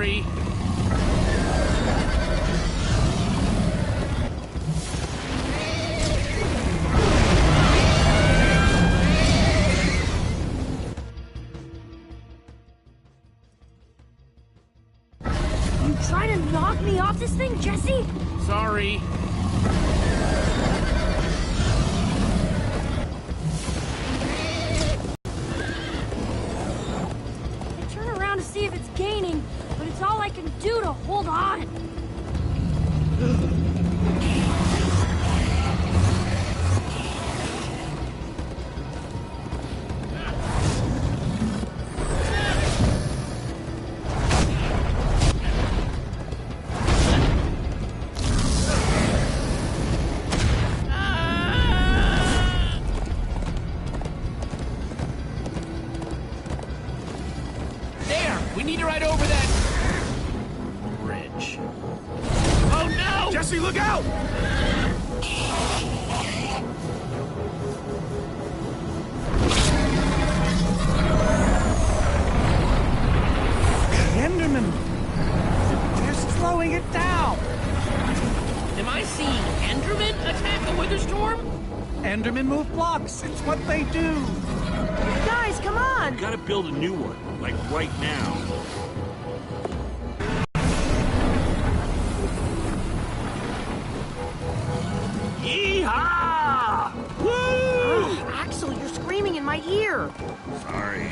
Sorry. You trying to knock me off this thing, Jesse? Sorry. I turn around to see if it's gaining, but it's all I can do to hold on. We need to ride over that bridge. Oh no! Jesse, look out! Enderman! They're slowing it down! Am I seeing Enderman attack a wither storm? Endermen move blocks, it's what they do! Guys, come on! Gotta build a new one, like right now. Yeehaw! Woo! Axel, you're screaming in my ear. Sorry.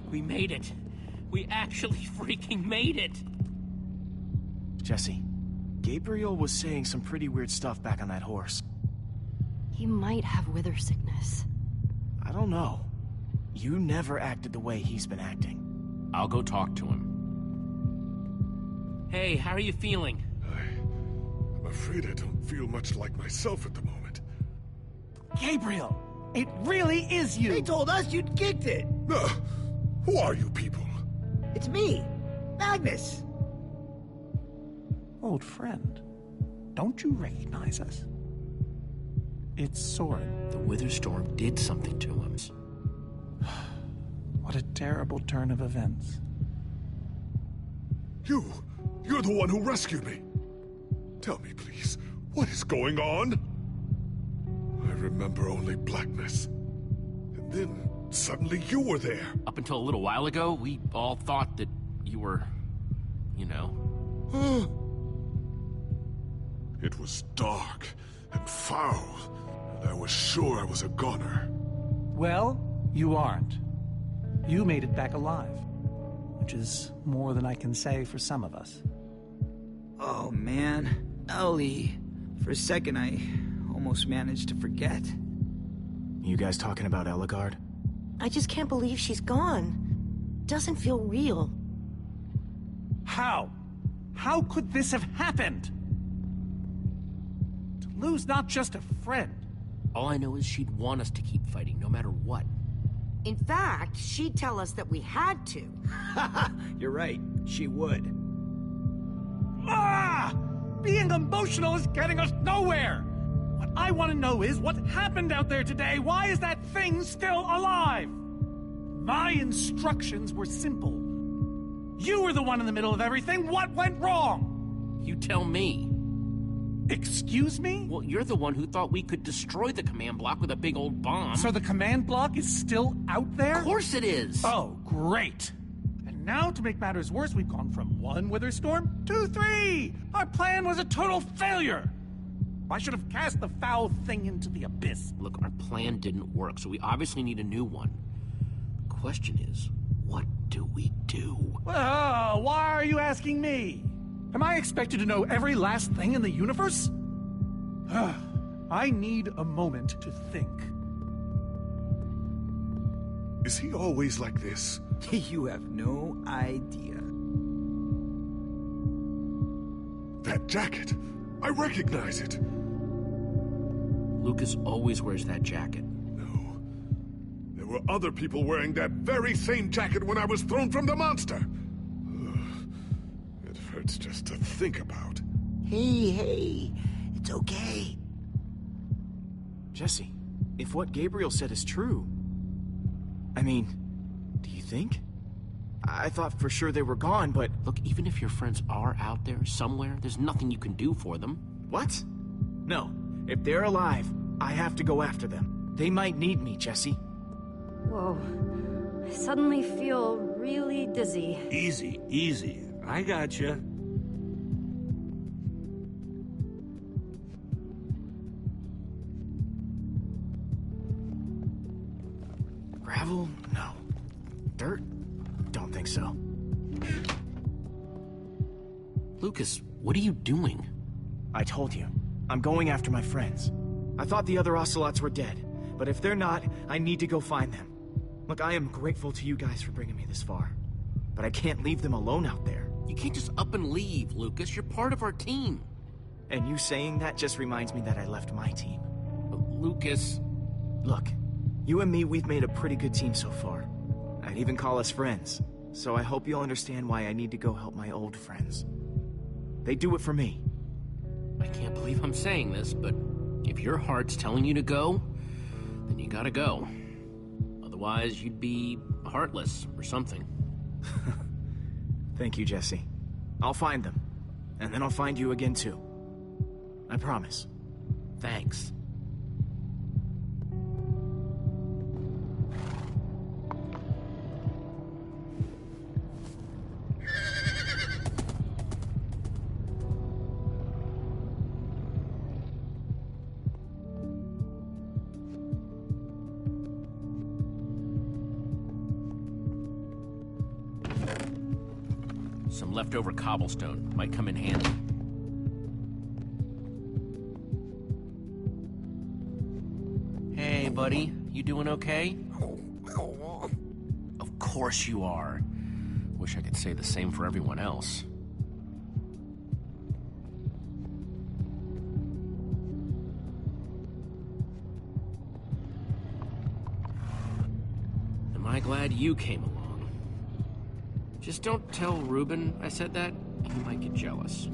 We made it. We actually freaking made it. Jesse, Gabriel was saying some pretty weird stuff back on that horse. He might have wither sickness. I don't know. You never acted the way he's been acting. I'll go talk to him. Hey, how are you feeling? I'm afraid I don't feel much like myself at the moment. Gabriel, it really is you. They told us you'd kicked it. Who are you people? It's me, Magnus. Old friend, don't you recognize us? It's Soren. The Wither Storm did something to him. What a terrible turn of events. You're the one who rescued me. Tell me, please, what is going on? I remember only blackness. And then suddenly you were there. Up until a little while ago, we all thought that you were, you know. It was dark and foul, and I was sure I was a goner. Well, you aren't. You made it back alive, which is more than I can say for some of us. Oh, man. Ellie. For a second, I almost managed to forget. You guys talking about Ellegaard? I just can't believe she's gone. Doesn't feel real. How? How could this have happened? To lose not just a friend. All I know is she'd want us to keep fighting, no matter what. In fact, she'd tell us that we had to. You're right. She would. Ah! Being emotional is getting us nowhere! What I want to know is what happened out there today. Why is that thing still alive? My instructions were simple. You were the one in the middle of everything. What went wrong? You tell me. Excuse me? Well, you're the one who thought we could destroy the command block with a big old bomb. So the command block is still out there? Of course it is! Oh, great. And now, to make matters worse, we've gone from 1 wither storm to 3! Our plan was a total failure! I should have cast the foul thing into the abyss. Look, our plan didn't work, so we obviously need a new one. The question is, what do we do? Well, why are you asking me? Am I expected to know every last thing in the universe? I need a moment to think. Is he always like this? You have no idea. That jacket! I recognize it! Lucas always wears that jacket. No. There were other people wearing that very same jacket when I was thrown from the monster! It hurts just to think about. Hey, it's okay. Jesse, if what Gabriel said is true... I mean, do you think? I thought for sure they were gone, but... Look, even if your friends are out there somewhere, there's nothing you can do for them. What? No. If they're alive, I have to go after them. They might need me, Jesse. Whoa. I suddenly feel really dizzy. Easy, easy. I gotcha. Gravel? No. Dirt? Don't think so. Lucas, what are you doing? I told you. I'm going after my friends. I thought the other ocelots were dead, but if they're not, I need to go find them. Look, I am grateful to you guys for bringing me this far, but I can't leave them alone out there. You can't just up and leave, Lucas. You're part of our team. And you saying that just reminds me that I left my team. Lucas... Look, you and me, we've made a pretty good team so far. I'd even call us friends, so I hope you'll understand why I need to go help my old friends. They do it for me. I can't believe I'm saying this, but if your heart's telling you to go, then you gotta go. Otherwise, you'd be heartless or something. Thank you, Jesse. I'll find them, and then I'll find you again too. I promise. Thanks. Some leftover cobblestone might come in handy. Hey, buddy. You doing okay? Of course you are. Wish I could say the same for everyone else. Am I glad you came along? Just don't tell Reuben I said that. He might get jealous.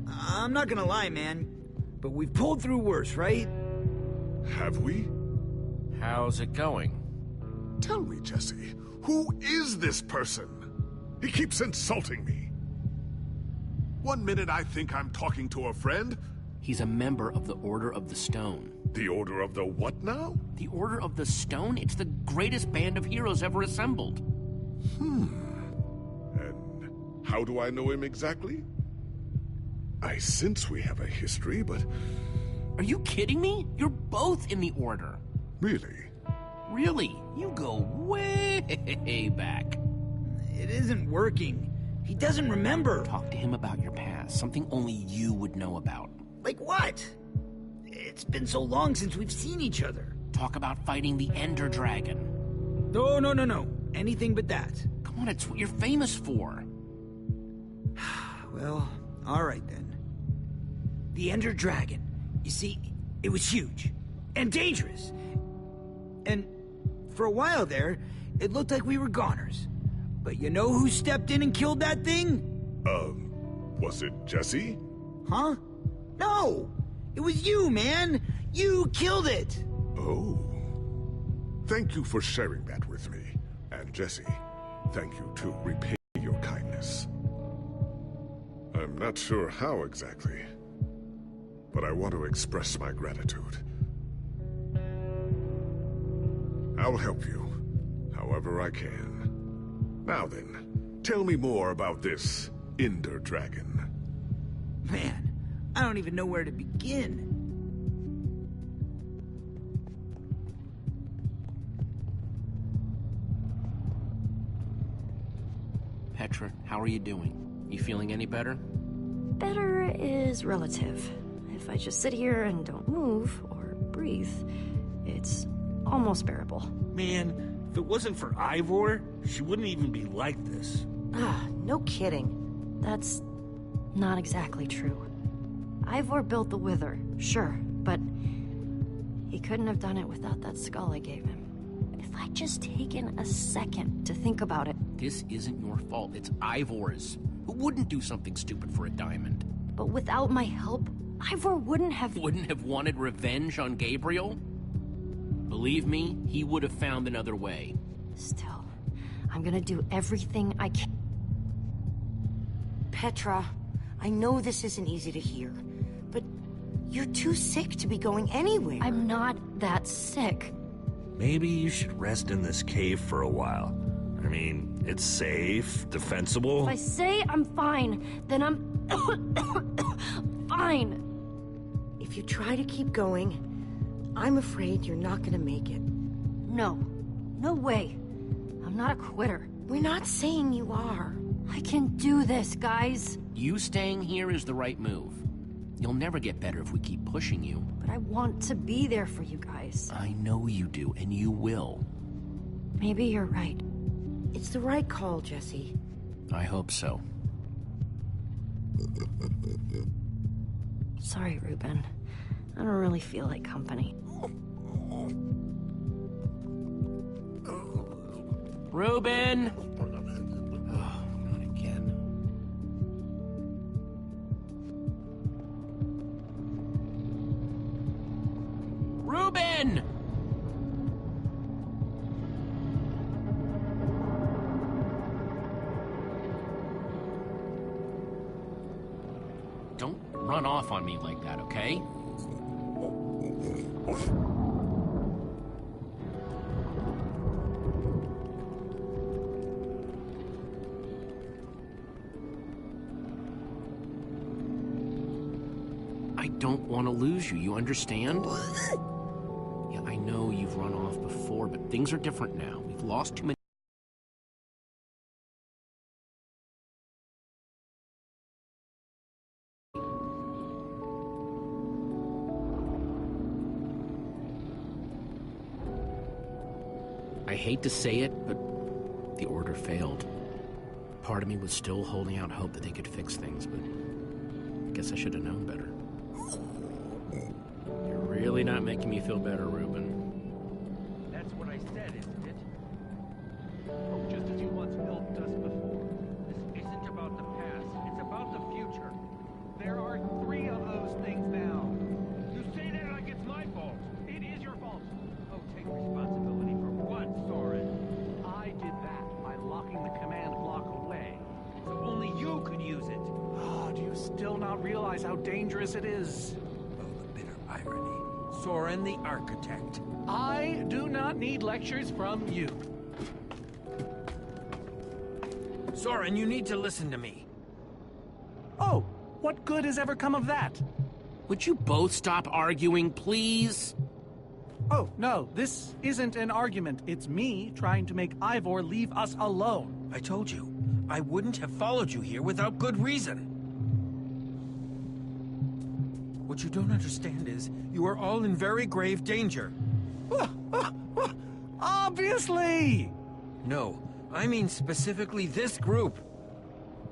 I'm not gonna lie, man, but we've pulled through worse, right? Have we? How's it going? Tell me, Jesse, who is this person? He keeps insulting me. One minute I think I'm talking to a friend. He's a member of the Order of the Stone. The Order of the what now? The Order of the Stone? It's the greatest band of heroes ever assembled. And how do I know him exactly? I sense we have a history, but... Are you kidding me? You're both in the Order. Really? Really? You go way back. It isn't working. He doesn't remember. Talk to him about your past, something only you would know about. Like what? It's been so long since we've seen each other. Talk about fighting the Ender Dragon. No. Anything but that. Come on, it's what you're famous for. Well, alright then. The Ender Dragon. You see, it was huge. And dangerous. And for a while there, it looked like we were goners. But you know who stepped in and killed that thing? Was it Jesse? Huh? No! It was you, man! You killed it! Oh. Thank you for sharing that with me. And Jesse, thank you to repay your kindness. I'm not sure how exactly, but I want to express my gratitude. I'll help you, however I can. Now then, tell me more about this Ender Dragon. Man, I don't even know where to begin. Petra, how are you doing? You feeling any better? Better is relative. If I just sit here and don't move or breathe, it's almost bearable. Man, if it wasn't for Ivor, she wouldn't even be like this. No kidding. That's not exactly true. Ivor built the Wither, sure, but he couldn't have done it without that skull I gave him. If I'd just taken a second to think about it. This isn't your fault, it's Ivor's. Who wouldn't do something stupid for a diamond? But without my help, Ivor wouldn't have wanted revenge on Gabriel? Believe me, he would have found another way. Still, I'm gonna do everything I can. Petra, I know this isn't easy to hear, but you're too sick to be going anywhere. I'm not that sick. Maybe you should rest in this cave for a while. I mean, it's safe, defensible. If I say I'm fine, then I'm fine. If you try to keep going, I'm afraid you're not gonna make it. No way. I'm not a quitter. We're not saying you are. I can do this, guys. You staying here is the right move. You'll never get better if we keep pushing you. But I want to be there for you guys. I know you do, and you will. Maybe you're right. It's the right call, Jesse. I hope so. Sorry, Reuben. I don't really feel like company. Reuben! Oh, not again. Reuben! Don't run off on me like that, okay? don't want to lose you, you understand? Yeah, I know you've run off before, but things are different now. We've lost too many. I hate to say it, but the order failed. Part of me was still holding out hope that they could fix things, but I guess I should have known better. You're really not making me feel better, Reuben. That's what I said, isn't it? Oh, just as you once helped us before. This isn't about the past, it's about the future. There are 3 of those things now. You say that like it's my fault. It is your fault. Oh, take responsibility for what, Soren? I did that by locking the command block away, so only you could use it. Oh, do you still not realize how dangerous it is? Oh, the bitter irony. Soren the architect. I do not need lectures from you. Soren, you need to listen to me. Oh, what good has ever come of that? Would you both stop arguing, please? Oh, no, this isn't an argument. It's me trying to make Ivor leave us alone. I told you, I wouldn't have followed you here without good reason. What you don't understand is, you are all in very grave danger. Obviously! No, I mean specifically this group.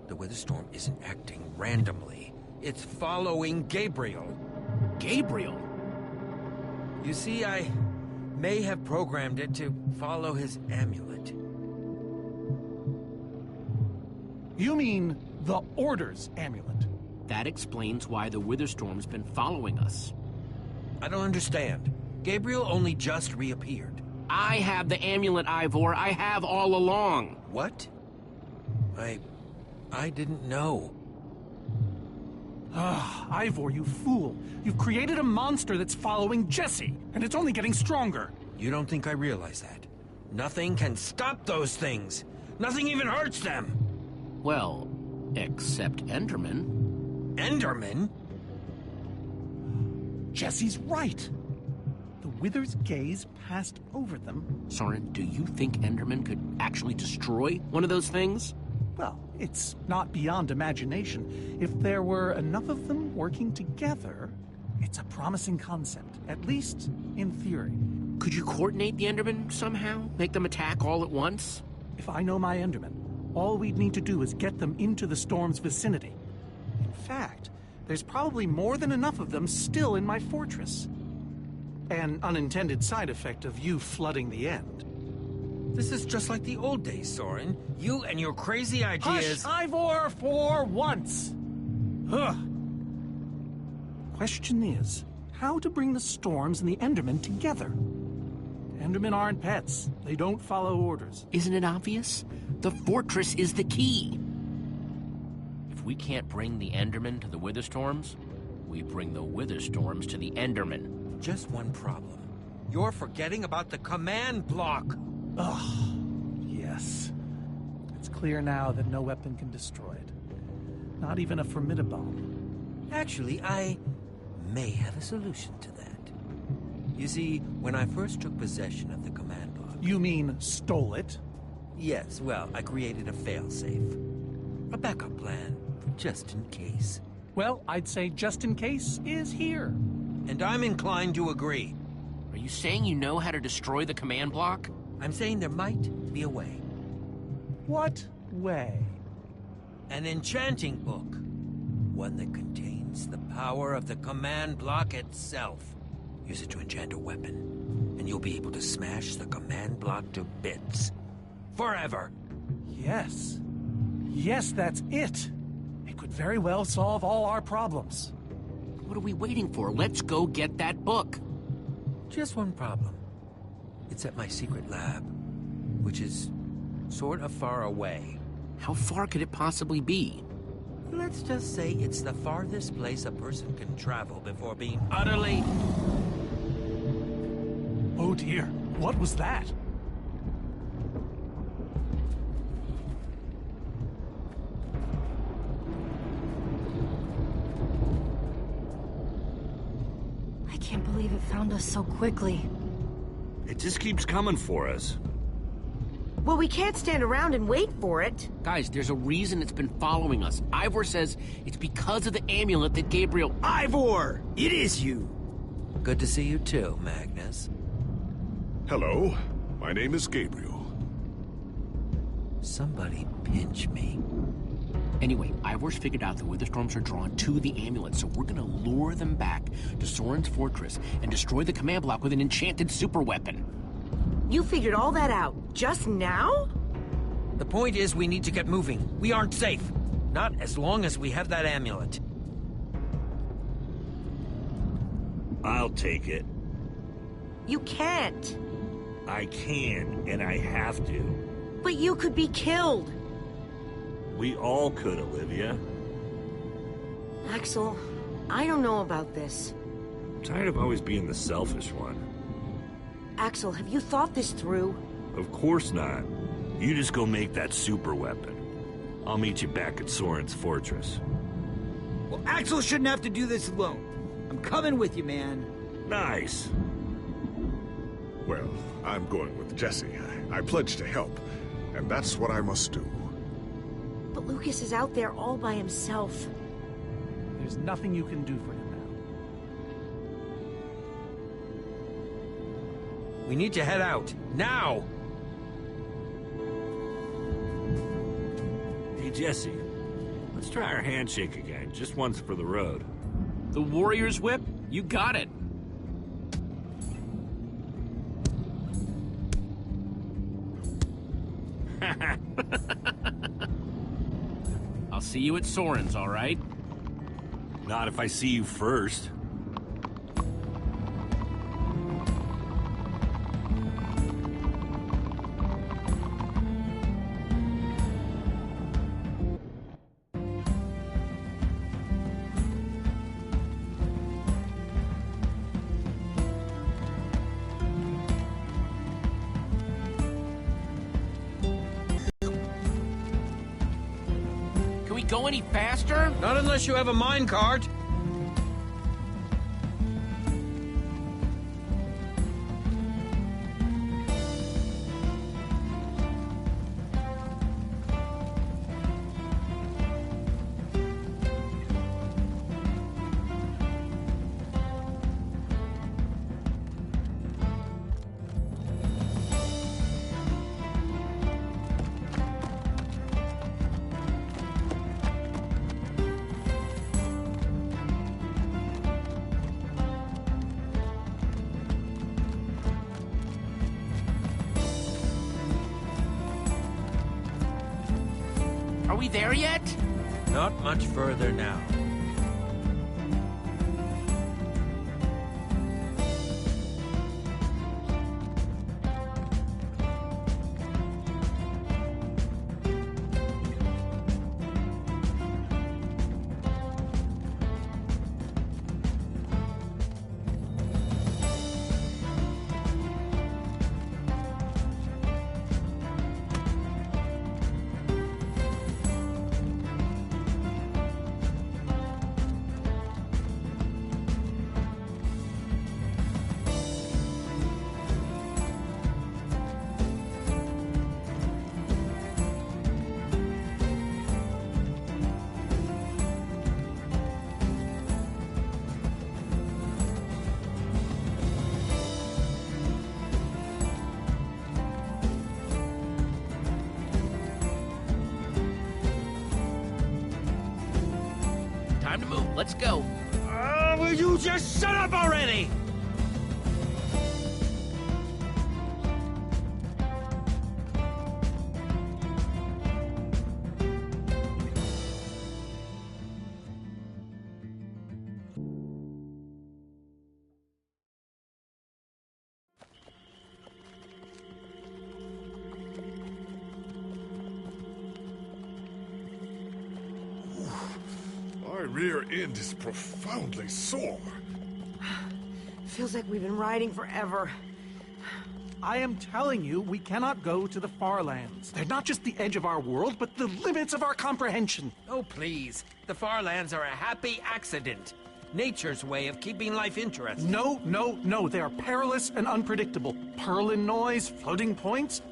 The Witherstorm isn't acting randomly. It's following Gabriel. Gabriel? You see, I may have programmed it to follow his amulet. You mean the Order's amulet? That explains why the Witherstorm's been following us. I don't understand. Gabriel only just reappeared. I have the amulet, Ivor. I have all along. What? I didn't know. Ah, Ivor, you fool. You've created a monster that's following Jesse, and it's only getting stronger. You don't think I realize that? Nothing can stop those things. Nothing even hurts them. Well, except Enderman. Enderman? Jesse's right. The Wither's gaze passed over them. Soren, do you think Enderman could actually destroy one of those things? Well, it's not beyond imagination. If there were enough of them working together, it's a promising concept, at least in theory. Could you coordinate the Enderman somehow? Make them attack all at once? If I know my Enderman, all we'd need to do is get them into the storm's vicinity. In fact, there's probably more than enough of them still in my fortress. An unintended side effect of you flooding the end. This is just like the old days, Soren. You and your crazy ideas... Hush, Ivor, for once! Ugh. Question is, how to bring the storms and the Endermen together? Endermen aren't pets. They don't follow orders. Isn't it obvious? The fortress is the key. If we can't bring the Endermen to the Witherstorms, we bring the Witherstorms to the Endermen. Just one problem. You're forgetting about the command block. Ugh, yes. It's clear now that no weapon can destroy it. Not even a formidabomb. Actually, I may have a solution to that. You see, when I first took possession of the command block... You mean stole it? Yes, well, I created a failsafe. A backup plan, just in case. Well, I'd say just in case is here. And I'm inclined to agree. Are you saying you know how to destroy the command block? I'm saying there might be a way. What way? An enchanting book. One that contains the power of the command block itself. Use it to enchant a weapon, and you'll be able to smash the command block to bits. Forever. Yes. Yes, that's it. It could very well solve all our problems. What are we waiting for? Let's go get that book. Just one problem. It's at my secret lab, which is sort of far away. How far could it possibly be? Let's just say it's the farthest place a person can travel before being utterly... Oh dear, what was that? found us so quickly. It just keeps coming for us. Well, we can't stand around and wait for it. Guys, there's a reason it's been following us. Ivor says it's because of the amulet that Gabriel... Ivor! It is you! Good to see you too, Magnus. Hello, my name is Gabriel. Somebody pinch me. Anyway, Ivor's figured out the Witherstorms are drawn to the amulet, so we're gonna lure them back to Soren's fortress and destroy the command block with an enchanted super weapon. You figured all that out just now? The point is we need to get moving. We aren't safe. Not as long as we have that amulet. I'll take it. You can't. I can, and I have to. But you could be killed. We all could, Olivia. Axel, I don't know about this. I'm tired of always being the selfish one. Axel, have you thought this through? Of course not. You just go make that super weapon. I'll meet you back at Soren's fortress. Well, Axel shouldn't have to do this alone. I'm coming with you, man. Nice. Well, I'm going with Jesse. I pledged to help, and that's what I must do. But Lucas is out there all by himself. There's nothing you can do for him now. We need to head out. Now! Hey, Jesse. Let's try our handshake again, just once for the road. The Warrior's Whip? You got it. I'll see you at Soren's, all right? Not if I see you first. Go any faster? Not unless you have a minecart. Are we there yet? Not much further now. Time to move. Let's go. Will you just shut up already? My rear end is profoundly sore. Feels like we've been riding forever. I am telling you, we cannot go to the far lands. They're not just the edge of our world, but the limits of our comprehension. Oh, please. The far lands are a happy accident. Nature's way of keeping life interesting. No, no, no. They are perilous and unpredictable. Purling noise, floating points.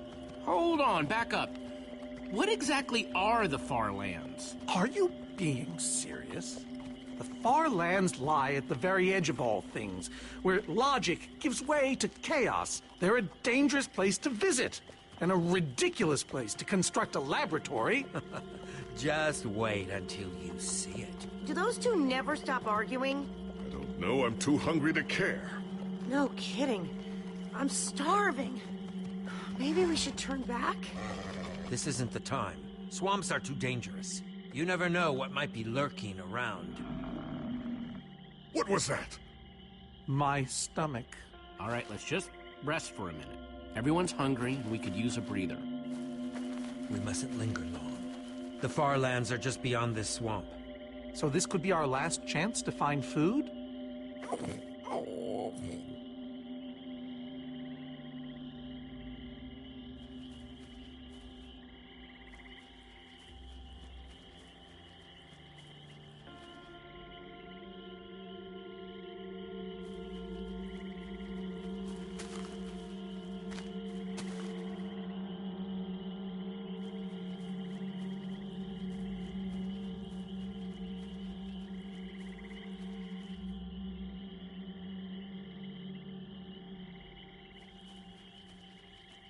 Hold on, back up. What exactly are the Far Lands? Are you being serious? The Far Lands lie at the very edge of all things, where logic gives way to chaos. They're a dangerous place to visit, and a ridiculous place to construct a laboratory. Just wait until you see it. Do those two never stop arguing? I don't know. I'm too hungry to care. No kidding. I'm starving. Maybe we should turn back? This isn't the time. Swamps are too dangerous. You never know what might be lurking around. What was that? My stomach. All right, let's just rest for a minute. Everyone's hungry, and we could use a breather. We mustn't linger long. The Far Lands are just beyond this swamp. So this could be our last chance to find food?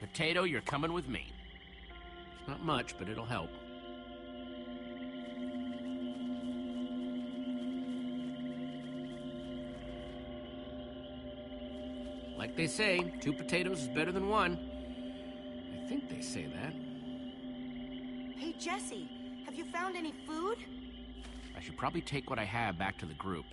Potato, you're coming with me. It's not much, but it'll help. Like they say, 2 potatoes is better than 1. I think they say that. Hey, Jesse, have you found any food? I should probably take what I have back to the group.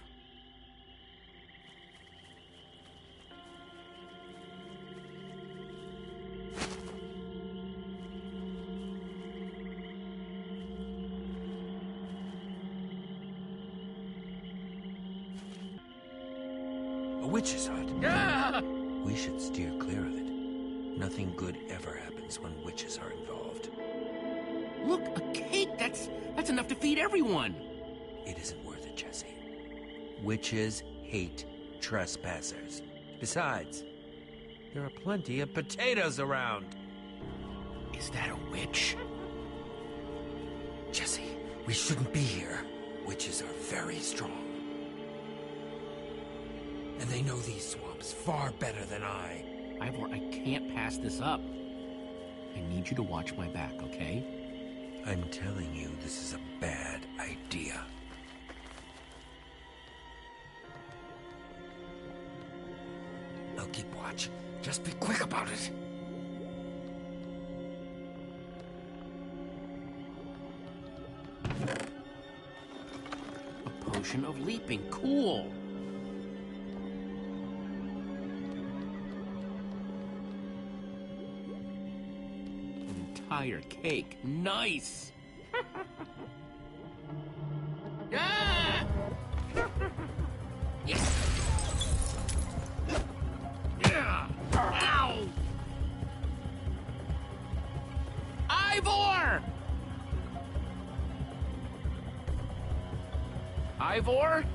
A witch's hut. Ah! We should steer clear of it. Nothing good ever happens when witches are involved. Look, a cake! That's enough to feed everyone! It isn't worth it, Jesse. Witches hate trespassers. Besides, there are plenty of potatoes around. Is that a witch? Jesse, we shouldn't be here. Witches are very strong. And they know these swamps far better than I. Ivor, I can't pass this up. I need you to watch my back, okay? I'm telling you, this is a bad idea. I'll keep watch. Just be quick about it. A potion of leaping. Cool. Entire cake. Nice! Ah! Yes! Yeah! Ow! Ivor! Ivor?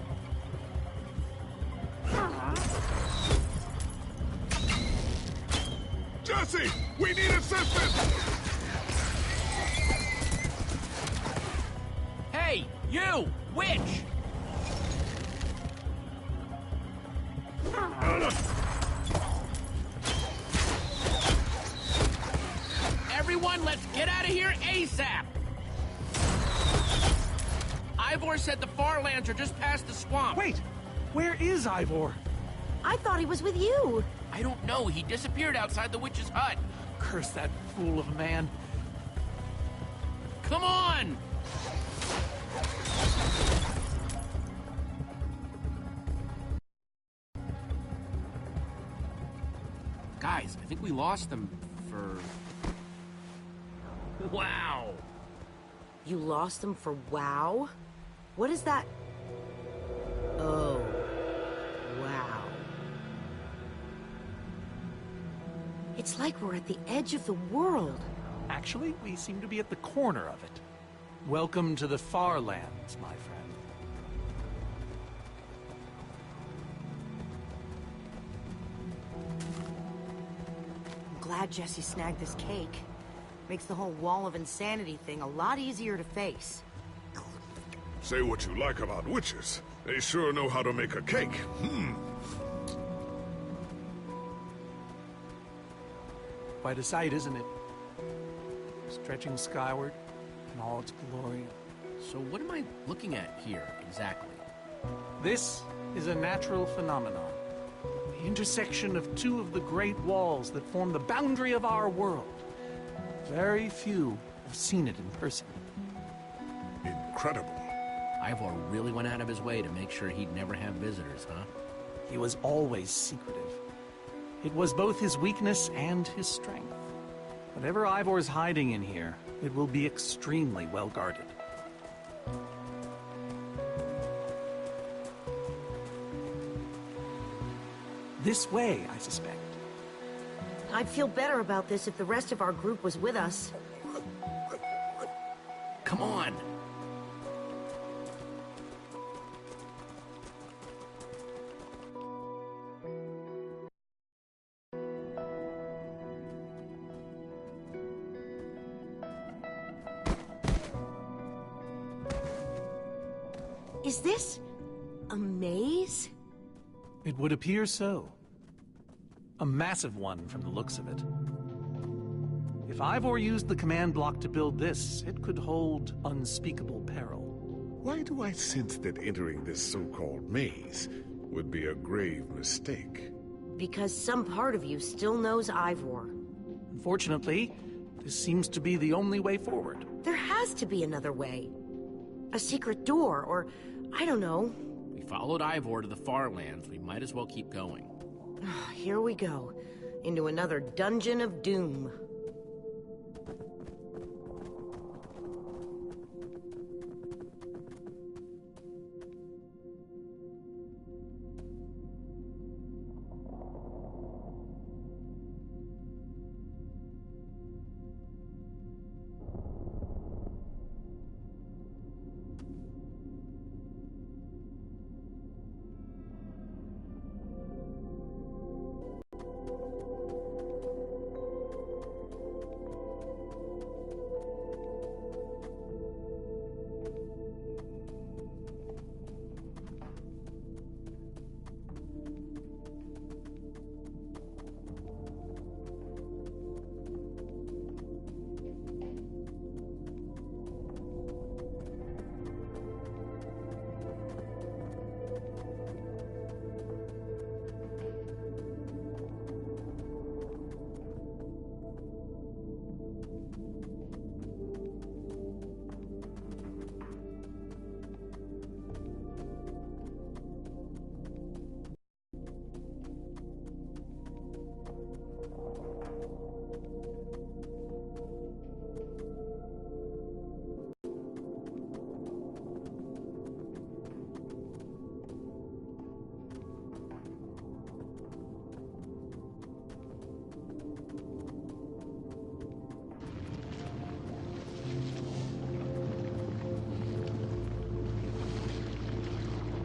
Jesse! We need assistance! Hey, you! Witch! Everyone, let's get out of here ASAP! Ivor said the Far Lands are just past the swamp. Wait! Where is Ivor? I thought he was with you. I don't know. He disappeared outside the witch's hut. Curse that fool of a man. Come on! Guys, I think we lost them for... Wow! You lost them for wow? What is that? Oh, wow. It's like we're at the edge of the world. Actually, we seem to be at the corner of it. Welcome to the Far Lands, my friend. glad Jesse snagged this cake. Makes the whole wall of insanity thing a lot easier to face. Say what you like about witches. They sure know how to make a cake. Quite a sight, isn't it? Stretching skyward in all its glory. So what am I looking at here, exactly? This is a natural phenomenon. The intersection of two of the great walls that form the boundary of our world. Very few have seen it in person. Incredible. Ivor really went out of his way to make sure he'd never have visitors, huh? He was always secretive. It was both his weakness and his strength. Whatever Ivor's hiding in here, it will be extremely well guarded. This way, I suspect. I'd feel better about this if the rest of our group was with us. Come on! Is this a maze? It would appear so. A massive one from the looks of it. If Ivor used the command block to build this, it could hold unspeakable peril. Why do I sense that entering this so-called maze would be a grave mistake? Because some part of you still knows Ivor. Unfortunately, this seems to be the only way forward. There has to be another way. A secret door, or I don't know. We followed Ivor to the far lands. We might as well keep going. Here we go. Into another dungeon of doom.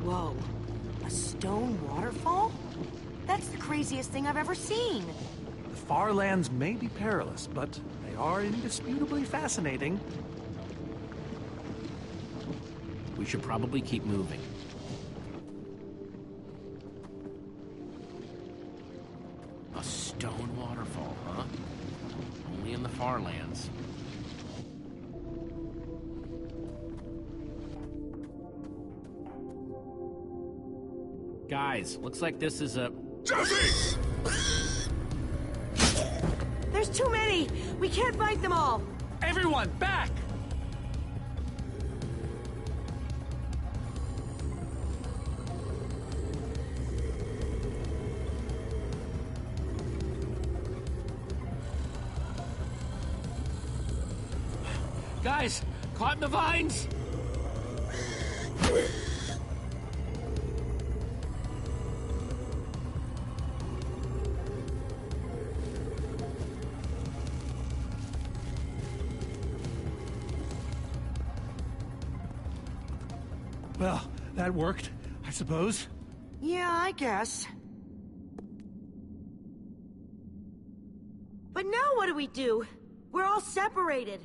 Whoa, a stone waterfall? That's the craziest thing I've ever seen. The far lands may be perilous, but they are indisputably fascinating. We should probably keep moving. A stone waterfall, huh? Only in the far lands. Guys, looks like this is a... Jesse! There's too many! We can't fight them all! Everyone, back! Guys, caught in the vines! Well, that worked, I suppose. Yeah, I guess. But we do? We're all separated.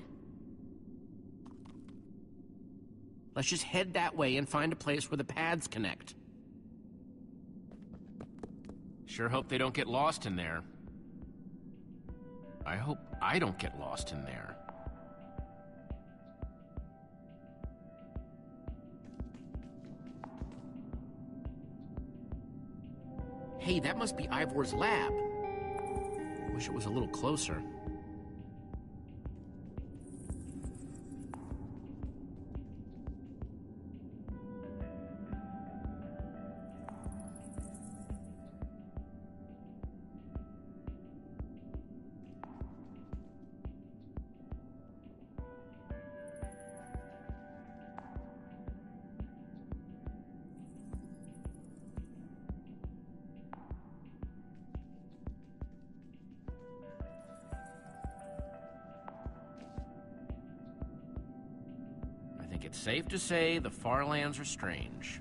Let's just head that way and find a place where the paths connect. Sure hope they don't get lost in there. I hope I don't get lost in there. Hey, that must be Ivor's lab. Wish it was a little closer. I think it's safe to say the far lands are strange.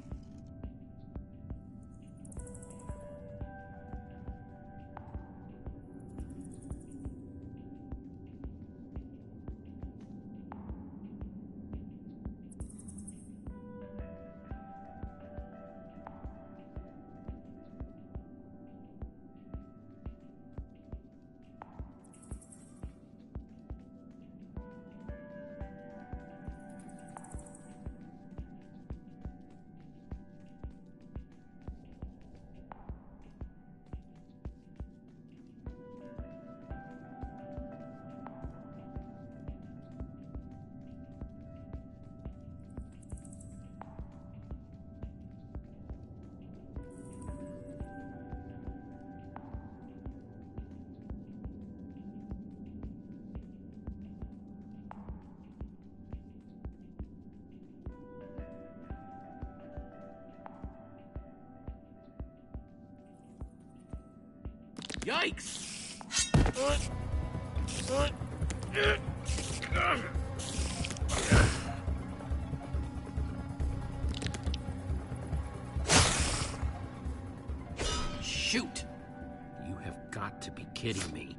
Yikes! Shoot! You have got to be kidding me.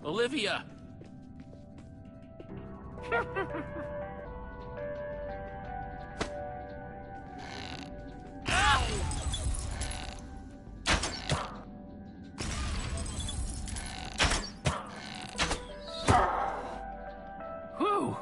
Olivia! Whew!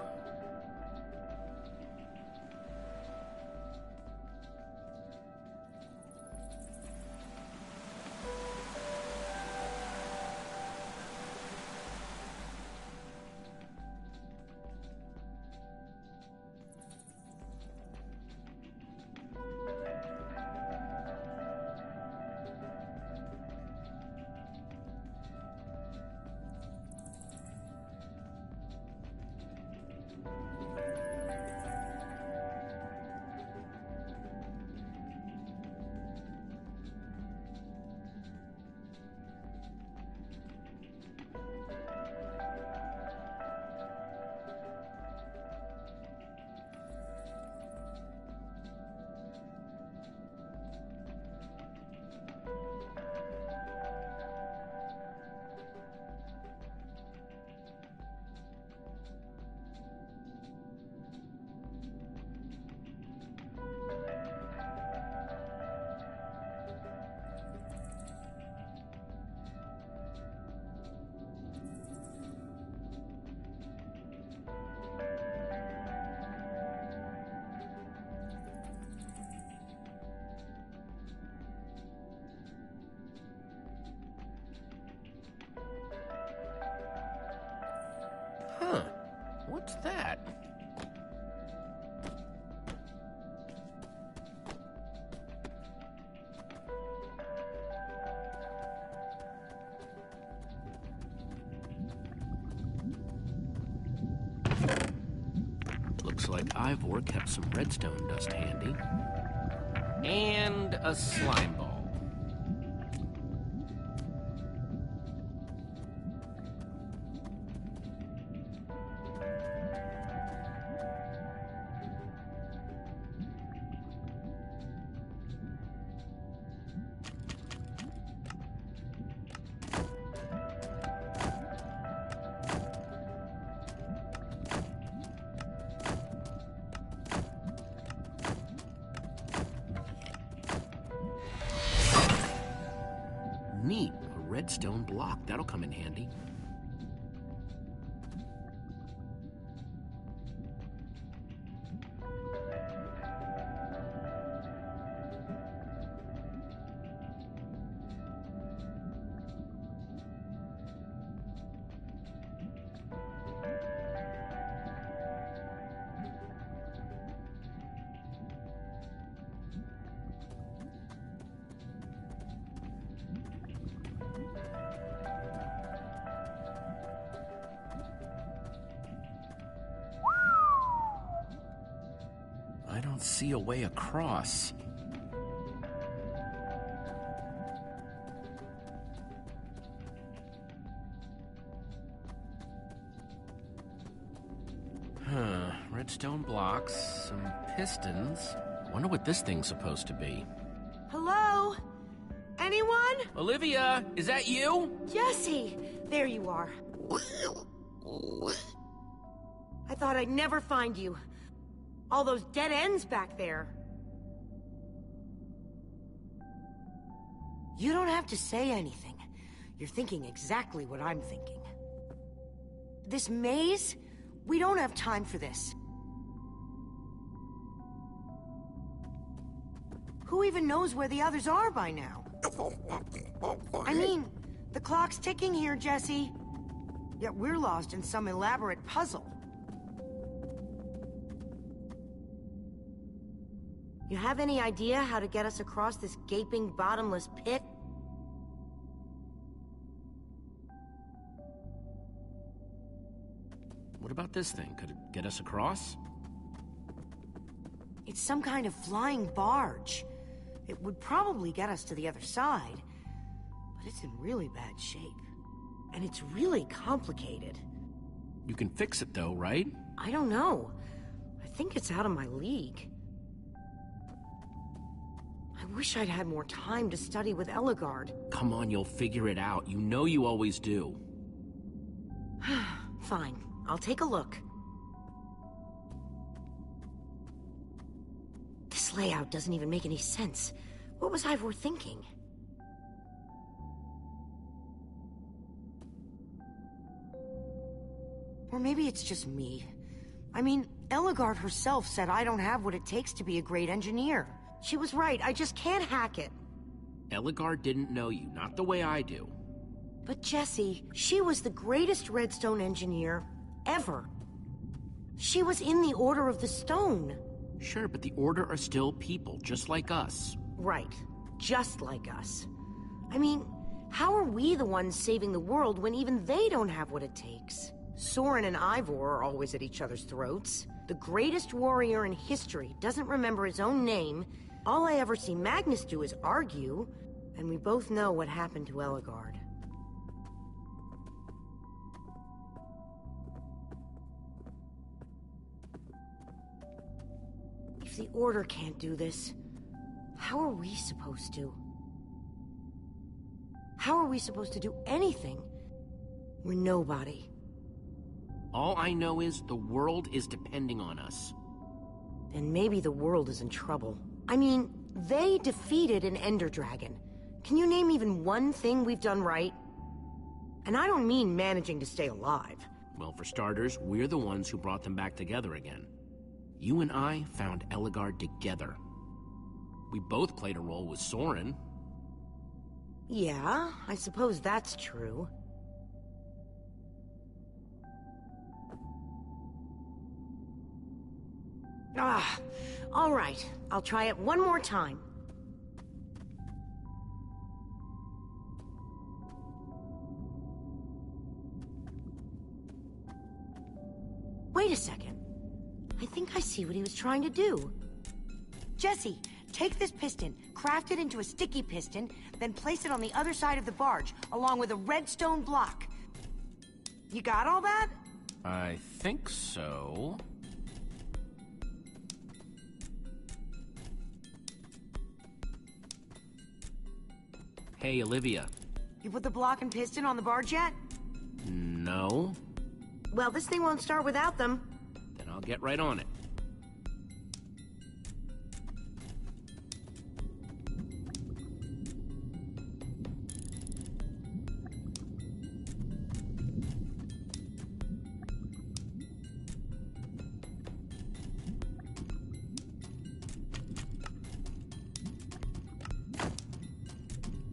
What's that? Looks like Ivor kept some redstone dust handy. And a slime ball. Neat, a redstone block. That'll come in handy. I don't see a way across. Redstone blocks, some pistons. Wonder what this thing's supposed to be. Hello? Anyone? Olivia, is that you? Jesse! There you are. I thought I'd never find you. All those dead ends back there. You don't have to say anything. You're thinking exactly what I'm thinking. This maze? We don't have time for this. Who even knows where the others are by now? I mean, the clock's ticking here, Jesse. Yet we're lost in some elaborate puzzle. You have any idea how to get us across this gaping, bottomless pit? What about this thing? Could it get us across? It's some kind of flying barge. It would probably get us to the other side. But it's in really bad shape. And it's really complicated. You can fix it though, right? I don't know. I think it's out of my league. I wish I'd had more time to study with Ellegaard. Come on, you'll figure it out. You know you always do. Fine, I'll take a look. This layout doesn't even make any sense. What was Ivor thinking? Or maybe it's just me. I mean, Ellegaard herself said I don't have what it takes to be a great engineer. She was right, I just can't hack it. Ellegaard didn't know you, not the way I do. But Jesse, she was the greatest redstone engineer ever. She was in the Order of the Stone. Sure, but the Order are still people, just like us. Right, just like us. I mean, how are we the ones saving the world when even they don't have what it takes? Soren and Ivor are always at each other's throats. The greatest warrior in history doesn't remember his own name. All I ever see Magnus do is argue, and we both know what happened to Ellegaard. If the Order can't do this, how are we supposed to? How are we supposed to do anything? We're nobody. All I know is the world is depending on us. Then maybe the world is in trouble. I mean, they defeated an Ender Dragon. Can you name even one thing we've done right? And I don't mean managing to stay alive. Well, for starters, we're the ones who brought them back together again. You and I found Ellegaard together. We both played a role with Soren. Yeah, I suppose that's true. Ah, all right. I'll try it one more time. Wait a second. I think I see what he was trying to do. Jesse, take this piston, craft it into a sticky piston, then place it on the other side of the barge, along with a redstone block. You got all that? I think so. Hey, Olivia. You put the block and piston on the barge yet? No? Well, this thing won't start without them. Then I'll get right on it.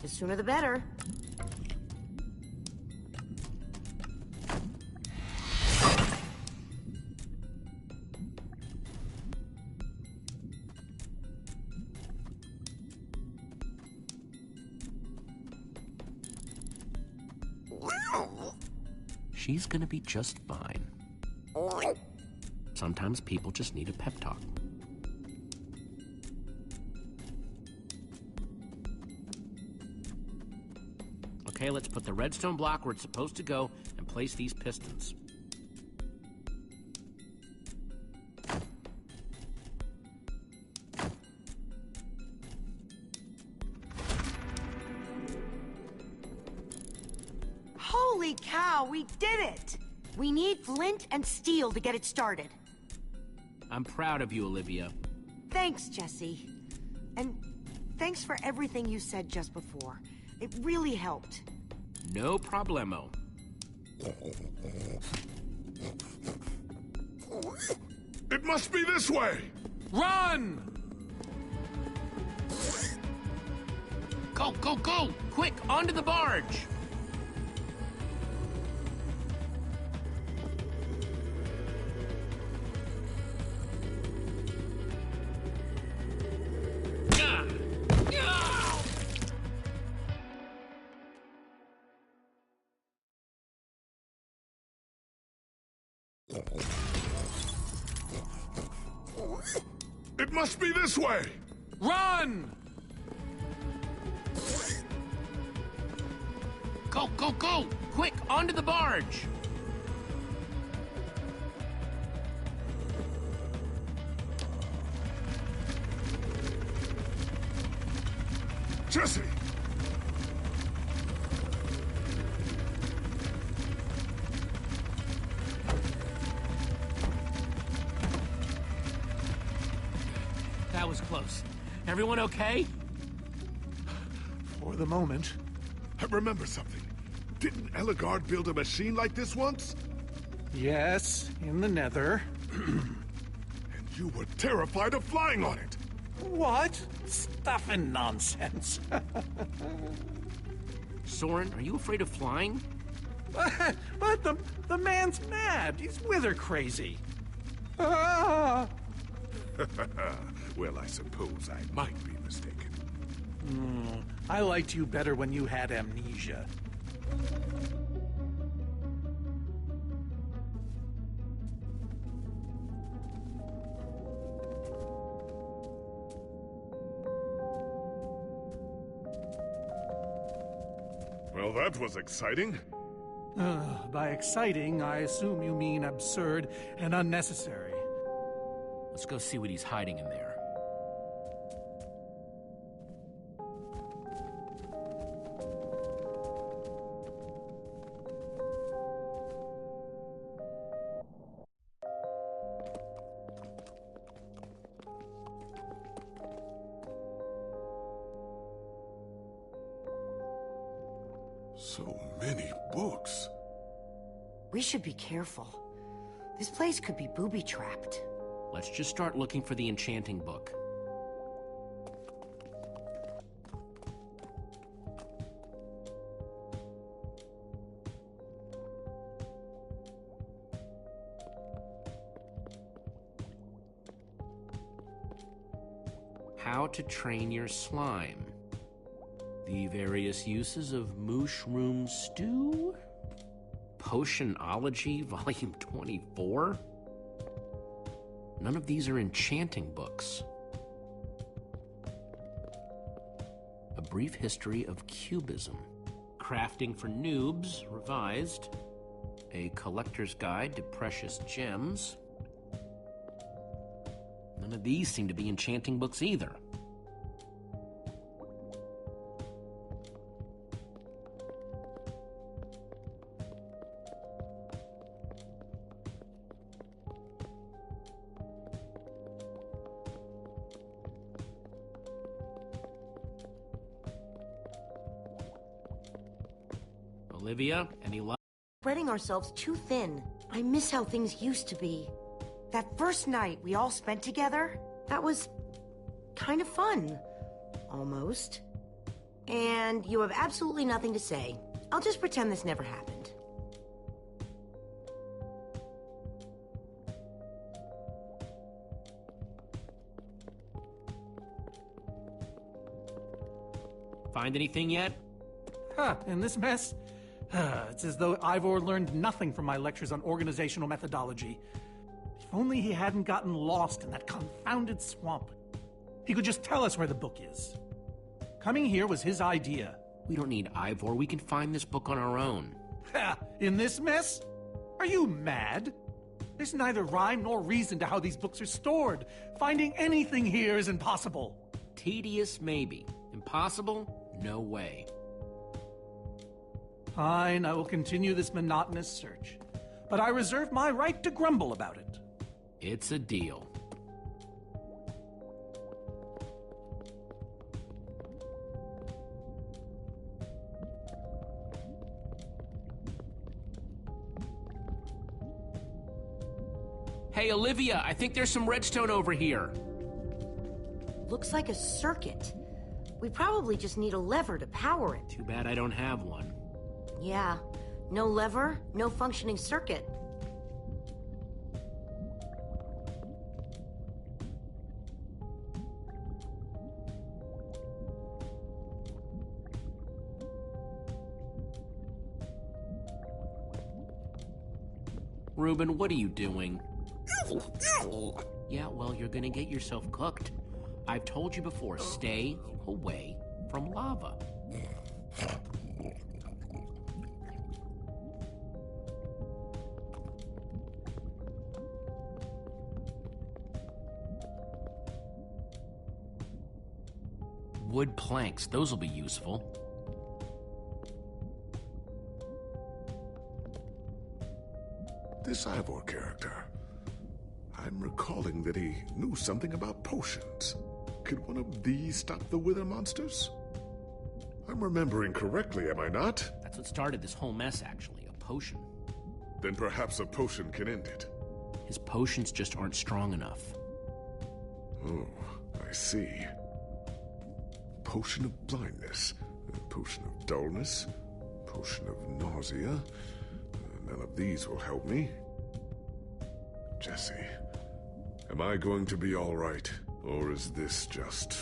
The sooner the better. She's gonna be just fine. Sometimes people just need a pep talk. Okay, let's put the redstone block where it's supposed to go and place these pistons. Holy cow, we did it! We need flint and steel to get it started. I'm proud of you, Olivia. Thanks, Jesse. And thanks for everything you said just before. It really helped. No problemo. It must be this way! Run! Go, go, go! Quick, onto the barge! It must be this way! Run! Go, go, go! Quick, onto the barge! Jesse! That was close. Everyone okay? For the moment. I remember something. Didn't Eligard build a machine like this once? Yes, in the nether. And you were terrified of flying on it! What? Stuff and nonsense. Soren, are you afraid of flying? But the man's mad. He's wither crazy. Ah! Well, I suppose I might be mistaken. I liked you better when you had amnesia. Well, that was exciting. By exciting, I assume you mean absurd and unnecessary. Let's go see what he's hiding in there. So many books. We should be careful. This place could be booby-trapped. Let's just start looking for the enchanting book. How to Train Your Slime. The Various Uses of Mushroom Stew? Potionology, Volume 24? None of these are enchanting books. A Brief History of Cubism. Crafting for Noobs, revised. A Collector's Guide to Precious Gems. None of these seem to be enchanting books either. Olivia, any luck? Spreading ourselves too thin. I miss how things used to be. That first night we all spent together, that was kind of fun. Almost. And you have absolutely nothing to say. I'll just pretend this never happened. Find anything yet? Huh, in this mess? It's as though Ivor learned nothing from my lectures on organizational methodology. If only he hadn't gotten lost in that confounded swamp. He could just tell us where the book is. Coming here was his idea. We don't need Ivor. We can find this book on our own. Ha! In this mess? Are you mad? There's neither rhyme nor reason to how these books are stored. Finding anything here is impossible. Tedious, maybe. Impossible? No way. Fine, I will continue this monotonous search. But I reserve my right to grumble about it. It's a deal. Hey, Olivia, I think there's some redstone over here. Looks like a circuit. We probably just need a lever to power it. Too bad I don't have one. Yeah, no lever, no functioning circuit. Reuben, what are you doing? Yeah, well, you're gonna get yourself cooked. I've told you before, stay away from lava. Wood planks, those will be useful. This Ivor character. I'm recalling that he knew something about potions. Could one of these stop the wither monsters? I'm remembering correctly, am I not? That's what started this whole mess, actually. A potion. Then perhaps a potion can end it. His potions just aren't strong enough. Oh, I see. Potion of blindness, a potion of dullness, potion of nausea. None of these will help me. Jesse, am I going to be all right? Or is this just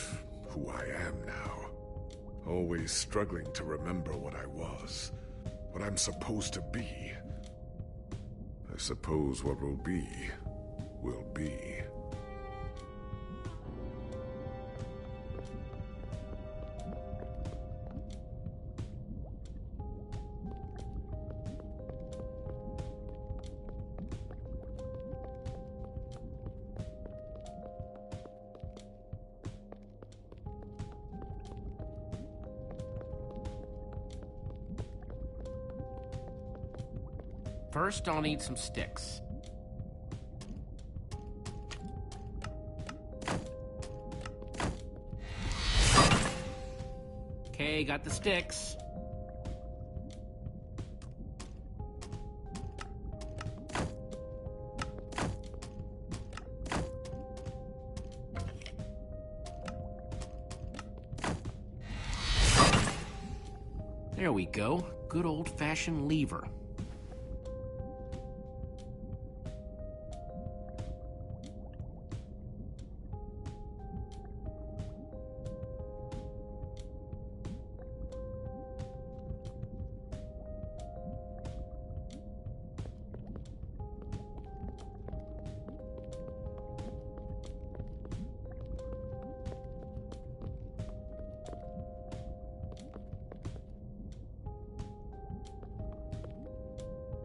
who I am now? Always struggling to remember what I was, what I'm supposed to be. I suppose what will be, will be. First, I'll need some sticks. Okay, got the sticks. There we go. Good old-fashioned lever.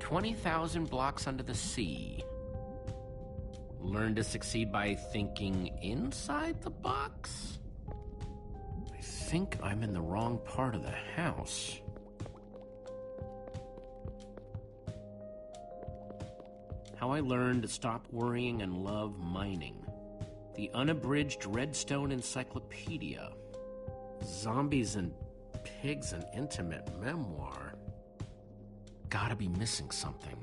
20,000 blocks under the sea. Learn to succeed by thinking inside the box? I think I'm in the wrong part of the house. How I learned to stop worrying and love mining. The unabridged Redstone Encyclopedia. Zombies and pigs, an intimate memoir. Gotta be missing something.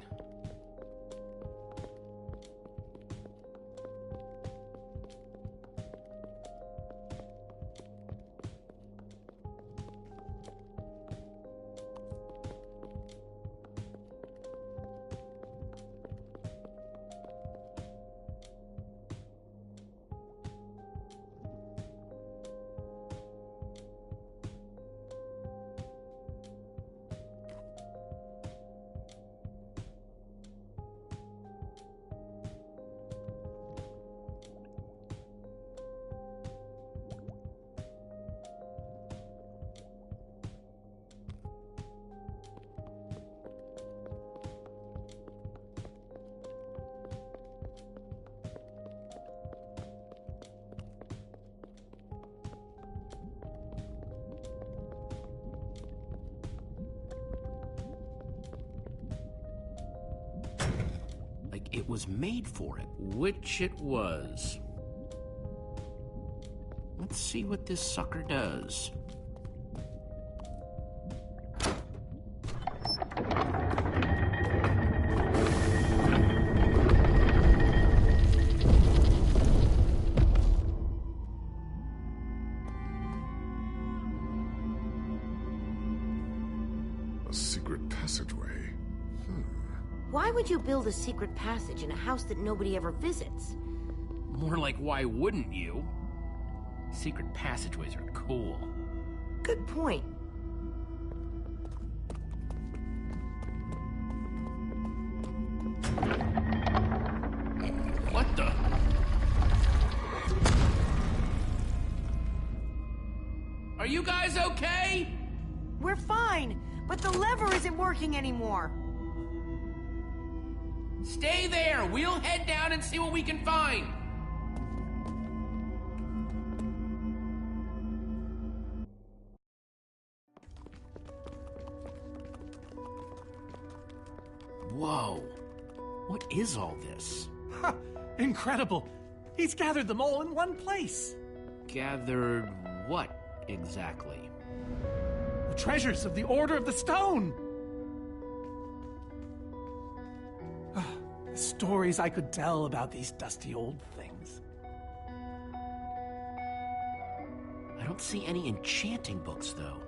It was made for it, which it was. Let's see what this sucker does. A secret passageway. Why would you build a secret passage in a house that nobody ever visits? More like, why wouldn't you? Secret passageways are cool. Good point. What the? Are you guys okay? We're fine, but the lever isn't working anymore. Stay there! We'll head down and see what we can find! Whoa! What is all this? Ha! Incredible! He's gathered them all in one place! Gathered what, exactly? The treasures of the Order of the Stone! The stories I could tell about these dusty old things. I don't see any enchanting books, though.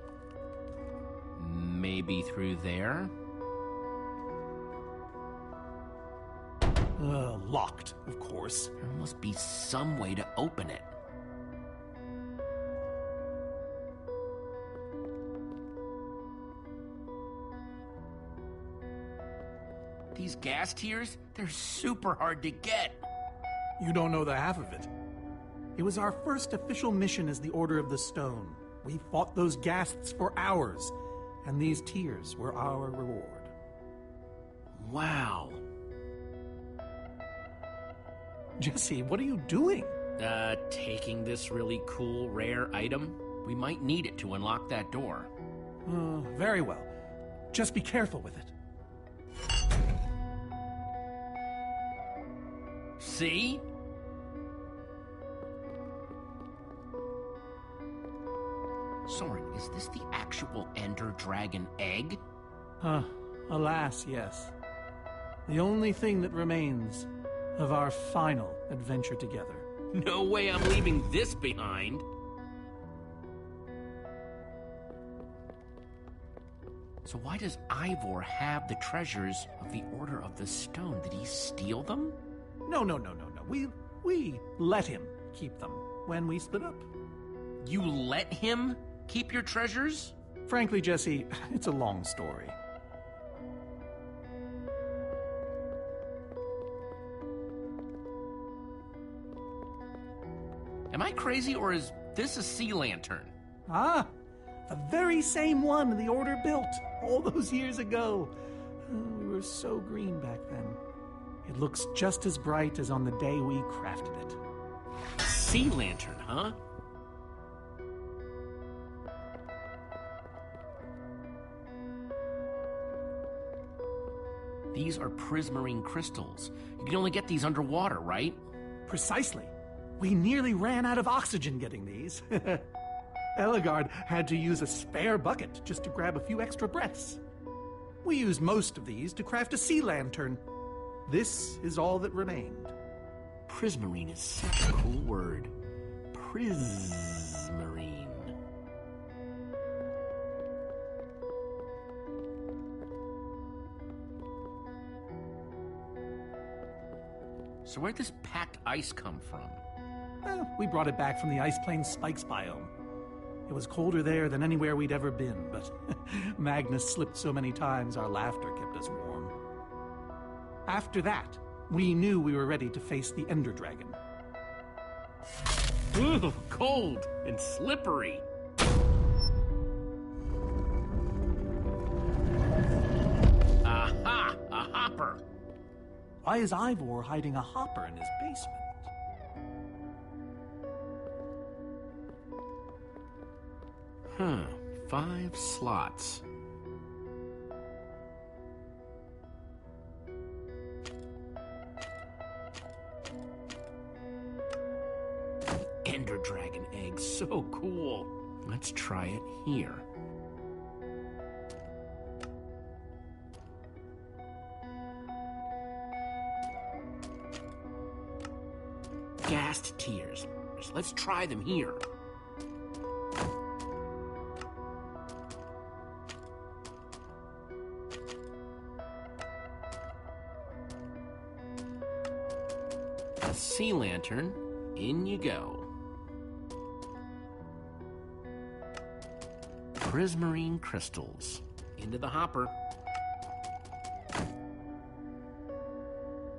Maybe through there? Locked, of course. There must be some way to open it. These gas tiers, they're super hard to get. You don't know the half of it. It was our first official mission as the Order of the Stone. We fought those ghasts for hours, and these tiers were our reward. Wow. Jesse, what are you doing? Taking this really cool, rare item. We might need it to unlock that door. Very well. Just be careful with it. See? Soren, is this the actual Ender Dragon egg? Alas, yes. The only thing that remains of our final adventure together. No way I'm leaving this behind. So why does Ivor have the treasures of the Order of the Stone? Did he steal them? No. We let him keep them when we split up. You let him keep your treasures? Frankly, Jesse, it's a long story. Am I crazy, or is this a sea lantern? Ah, the very same one the Order built all those years ago. We were so green back then. It looks just as bright as on the day we crafted it. Sea lantern, huh? These are prismarine crystals. You can only get these underwater, right? Precisely. We nearly ran out of oxygen getting these. Eligard had to use a spare bucket just to grab a few extra breaths. We used most of these to craft a sea lantern. This is all that remained. Prismarine is such a cool word. Prismarine. So where'd this packed ice come from? We brought it back from the Ice Plains Spikes biome. It was colder there than anywhere we'd ever been, but Magnus slipped so many times our laughter kept us warm. After that, we knew we were ready to face the Ender Dragon. Ooh, cold and slippery. Aha! A hopper! Why is Ivor hiding a hopper in his basement? Huh. 5 slots. Ender Dragon egg, so cool. Let's try it here. Gassed tears. Let's try them here. A sea lantern, in you go. Prismarine crystals, into the hopper.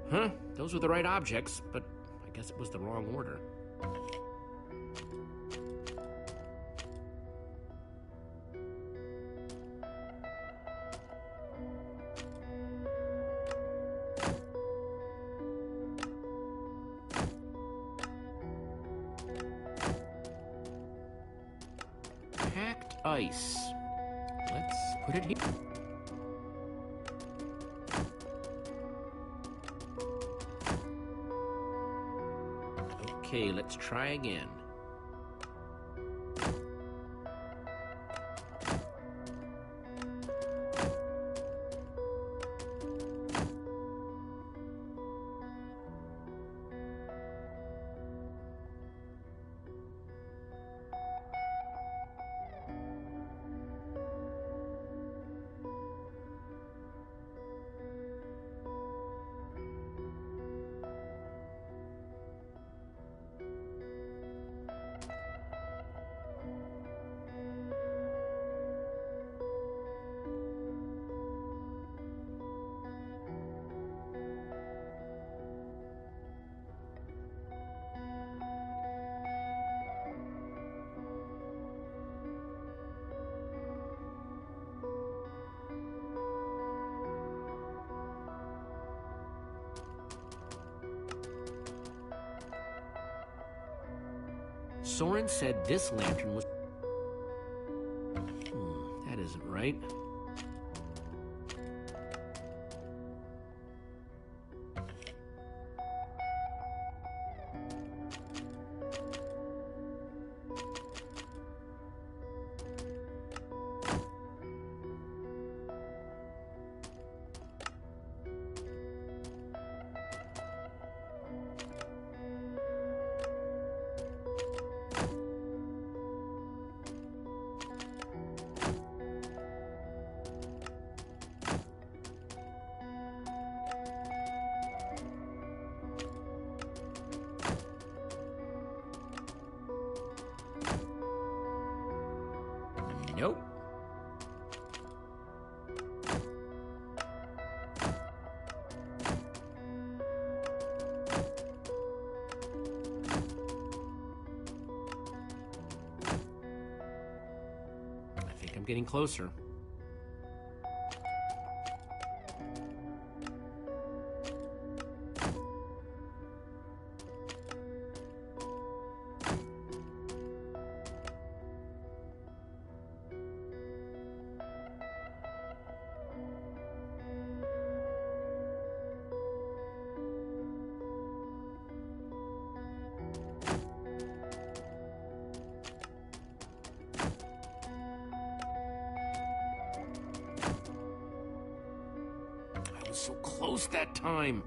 Huh, those were the right objects, but I guess it was the wrong order. Packed ice. Let's put it here. Okay, let's try again. Soren said this lantern was... that isn't right. Nope. I think I'm getting closer. I was so close that time.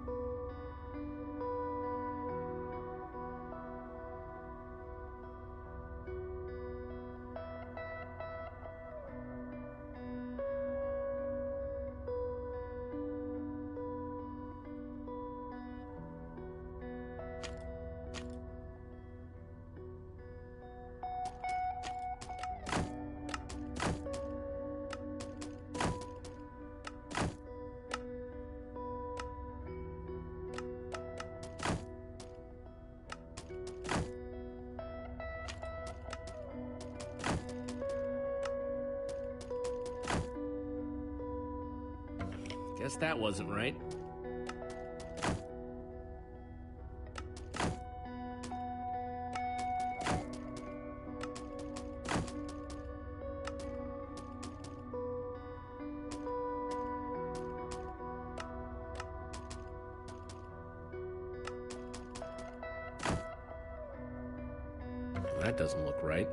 Guess that wasn't right. That doesn't look right.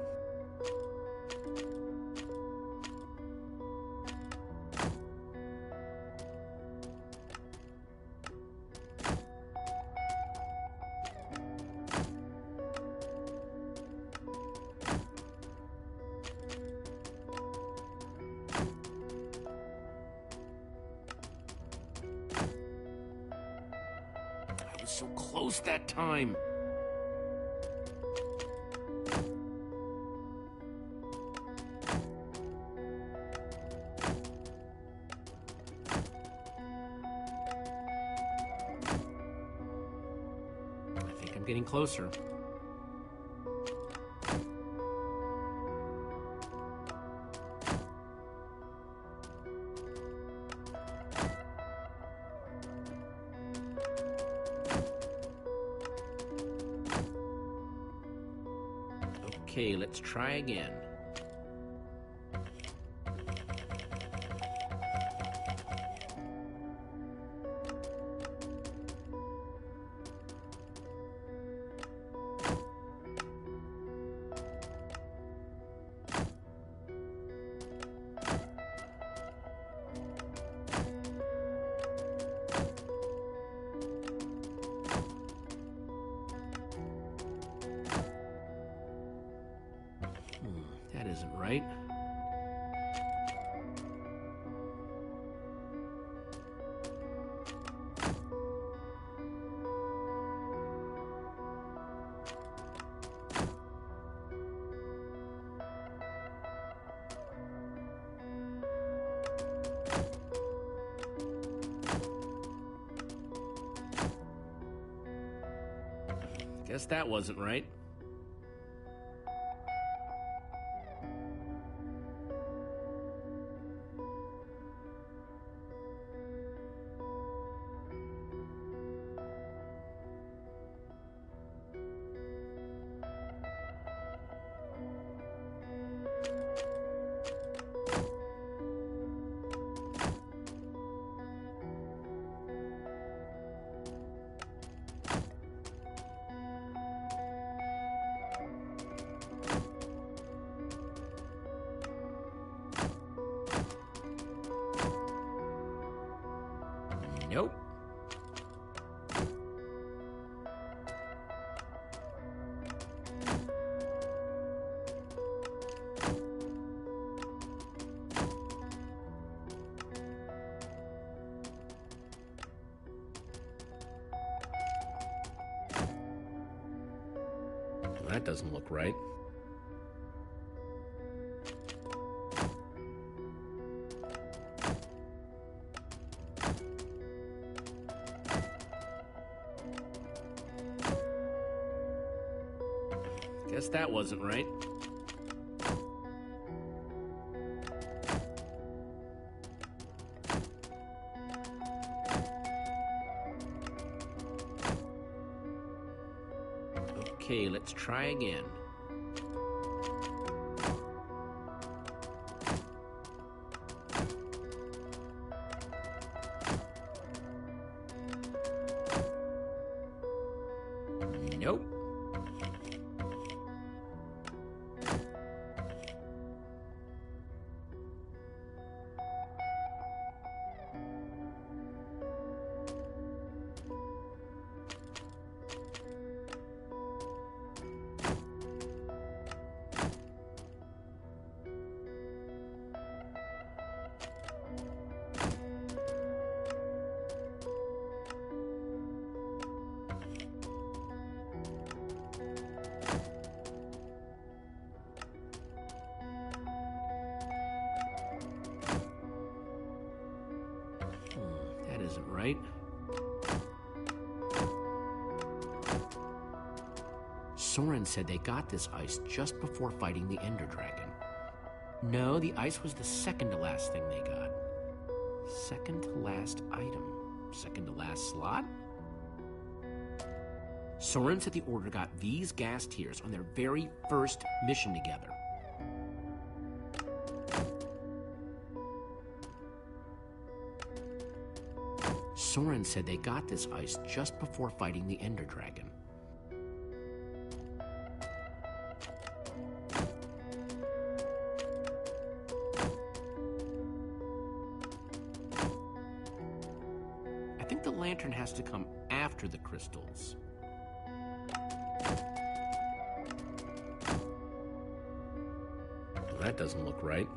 I was so close that time. I think I'm getting closer. Okay, let's try again. That isn't right. Guess that wasn't right. Nope. That doesn't look right. Guess that wasn't right. Okay, let's try again. Nope. isn't right. Soren said they got this ice just before fighting the Ender Dragon. No, the ice was the second to last thing they got. Second to last item. Second to last slot? Soren said the Order got these gas tiers on their very first mission together. Soren said they got this ice just before fighting the Ender Dragon. I think the lantern has to come after the crystals. That doesn't look right.